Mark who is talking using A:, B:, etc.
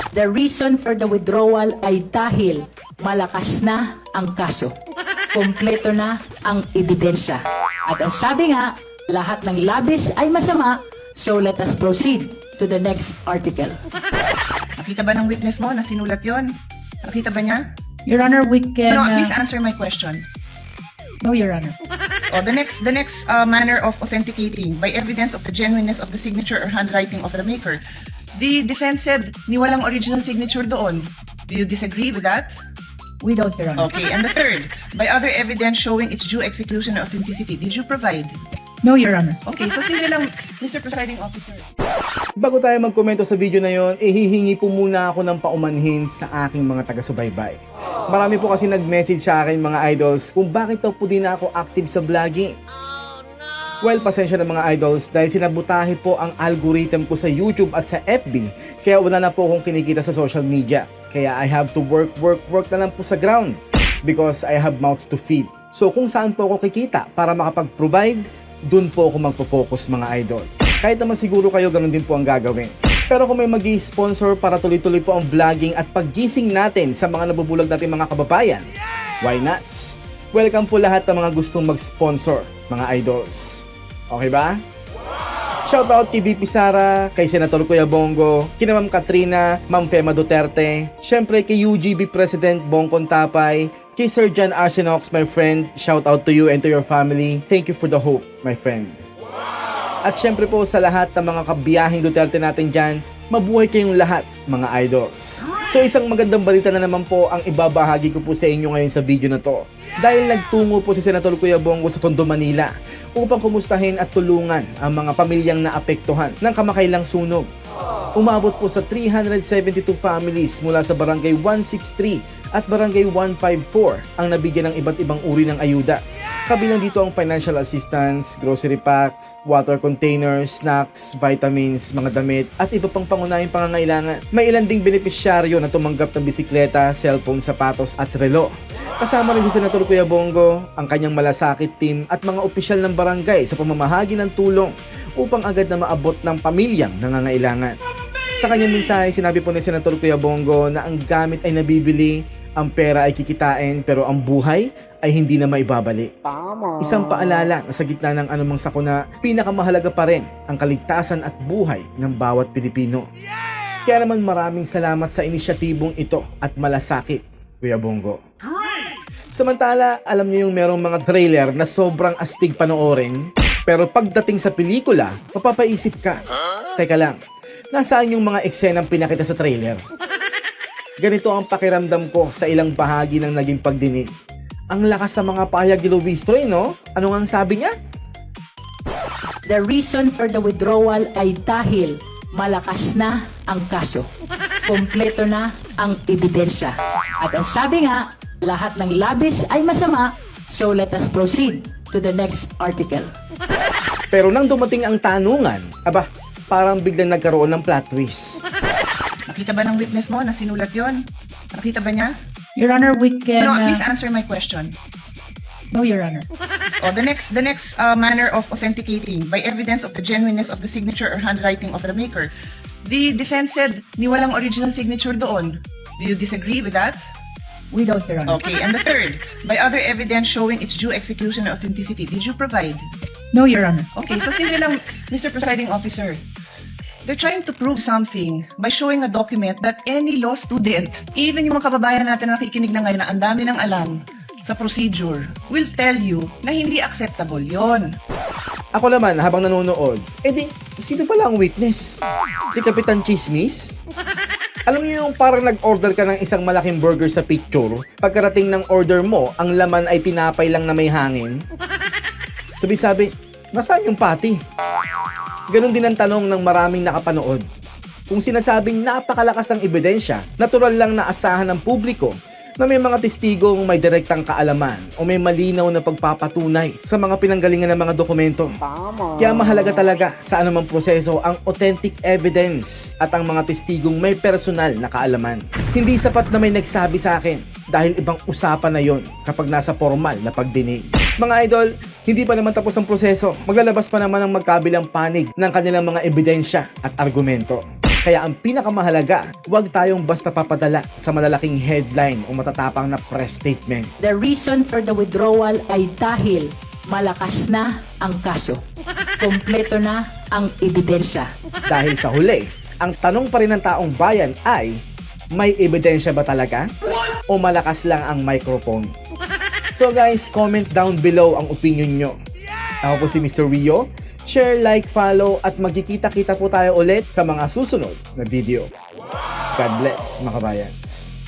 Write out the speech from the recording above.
A: The reason for the withdrawal ay dahil malakas na ang kaso. Kompleto na ang ebidensya. At ang sabi nga, lahat ng labis ay masama, so let us proceed to the next article.
B: Nakita ba ng witness mo na sinulat yon? Nakita ba niya?
A: Your Honor, we can...
B: No, please answer my question.
A: No, Your Honor.
B: Oh, the next manner of authenticating by evidence of the genuineness of the signature or handwriting of the maker. The defense said ni walang original signature doon. Do you disagree with that?
A: We don't, Your Honor.
B: Okay, and the third, by other evidence showing its due execution or authenticity, did you provide?
A: No, Your Honor.
B: Okay, so sige lang, Mr. Presiding Officer.
C: Bago tayo magkomento sa video na yon, hihingi po muna ako ng paumanhin sa aking mga taga-subaybay. Marami po kasi nag-message sa akin mga idols kung bakit daw po din ako active sa vlogging. Well, pasensya na mga idols dahil sinabutahe po ang algorithm ko sa YouTube at sa FB, kaya wala na po akong kinikita sa social media. Kaya I have to work na lang po sa ground because I have mouths to feed. So kung saan po ako kikita para makapag-provide, dun po ako magpo-focus mga idol. Kahit naman siguro kayo ganun din po ang gagawin. Pero kung may mag-i-sponsor para tuloy-tuloy po ang vlogging at paggising natin sa mga nabubulag natin mga kababayan, why not? Welcome po lahat ng mga gustong mag-sponsor mga idols. Okay ba? Shoutout kay VP Sara, kay Senator Kuya Bongo, kina Ma'am Katrina, Ma'am Fema Duterte, syempre kay UGB President Bongkon Tapay, kay Sir John Arsenox, my friend, shoutout to you and to your family. Thank you for the hope, my friend. At syempre po sa lahat ng mga kabiyahing Duterte natin dyan, mabuhay kayong lahat, mga idols. So isang magandang balita na naman po ang ibabahagi ko po sa inyo ngayon sa video na to. Dahil nagtungo po si Senator Kuya Bongo sa Tondo, Manila upang kumustahin at tulungan ang mga pamilyang naapektuhan ng kamakailang sunog. Umabot po sa 372 families mula sa Barangay 163 at Barangay 154 ang nabigyan ng iba't ibang uri ng ayuda. Kabilang dito ang financial assistance, grocery packs, water containers, snacks, vitamins, mga damit at iba pang pangunahing pangangailangan. May ilan ding benepisyaryo na tumanggap ng bisikleta, cellphone, sapatos at relo. Kasama rin si Senator Kuya Bongo, ang kanyang malasakit team at mga opisyal ng barangay sa pamamahagi ng tulong upang agad na maabot ng pamilyang nangangailangan. Sa kanyang mensahe, sinabi po ni Senator Kuya Bongo na ang gamit ay nabibili, ang pera ay kikitain, pero ang buhay ay hindi na maibabalik. Isang paalala na sa gitna ng anumang sakuna, pinakamahalaga pa rin ang kaligtasan at buhay ng bawat Pilipino. Kaya naman maraming salamat sa inisyatibong ito at malasakit, Kuya Bongo. Samantala, alam niyo yung merong mga trailer na sobrang astig panoorin, pero pagdating sa pelikula, mapapaisip ka, teka lang, nasaan yung mga eksenang pinakita sa trailer? Ganito ang pakiramdam ko sa ilang bahagi ng naging pagdinig. Ang lakas ng mga pahayag ni Luistro, no? Ano nga ang sabi niya?
A: The reason for the withdrawal ay dahil malakas na ang kaso. Kompleto na ang ebidensya. At ang sabi nga, lahat ng labis ay masama, so let us proceed to the next article.
C: Pero nang dumating ang tanungan, aba, parang biglang nagkaroon ng plot twist.
B: Nakita ba ng witness mo na sinulat yon? Nakita ba niya?
A: Your Honor, we can...
B: No, please answer my question.
A: No, Your Honor.
B: Oh, the next manner of authenticating by evidence of the genuineness of the signature or handwriting of the maker. The defense said ni walang original signature doon. Do you disagree with that?
A: We don't, Your Honor.
B: Okay, and the third, by other evidence showing its due execution or authenticity, did you provide?
A: No, Your Honor.
B: Okay, so sige lang, Mr. Presiding Officer. They're trying to prove something by showing a document that any law student, even yung mga kababayan natin na nakikinig na ngayon na ang dami ng alam sa procedure, will tell you na hindi acceptable yon.
C: Ako naman, habang nanonood, edi, sino pala ang witness? Si Kapitan Chismis? Alam niyo yung parang nag-order ka ng isang malaking burger sa picture, pagkarating ng order mo, ang laman ay tinapay lang na may hangin? Sabi-sabi, nasaan yung patty? Ganon din ang tanong ng maraming nakapanood. Kung sinasabing napakalakas ng ebidensya, natural lang na asahan ng publiko na may mga testigong may direktang kaalaman o may malinaw na pagpapatunay sa mga pinanggalingan ng mga dokumento. Kaya mahalaga talaga sa anumang proseso ang authentic evidence at ang mga testigong may personal na kaalaman. Hindi sapat na may nagsabi sa akin dahil ibang usapan na yon kapag nasa formal na pagdinig. Mga idol, hindi pa naman tapos ang proseso. Maglalabas pa naman ang magkabilang panig ng kanilang mga ebidensya at argumento. Kaya ang pinakamahalaga, huwag tayong basta papadala sa malalaking headline o matatapang na press statement.
A: The reason for the withdrawal ay dahil malakas na ang kaso. Kompleto na ang ebidensya.
C: Dahil sa huli, ang tanong pa rin ng taong bayan ay, may ebidensya ba talaga? O malakas lang ang microphone? So guys, comment down below ang opinion nyo. Ako po si Mr. Rio. Share, like, follow at magkikita-kita po tayo ulit sa mga susunod na video. God bless mga kabayans.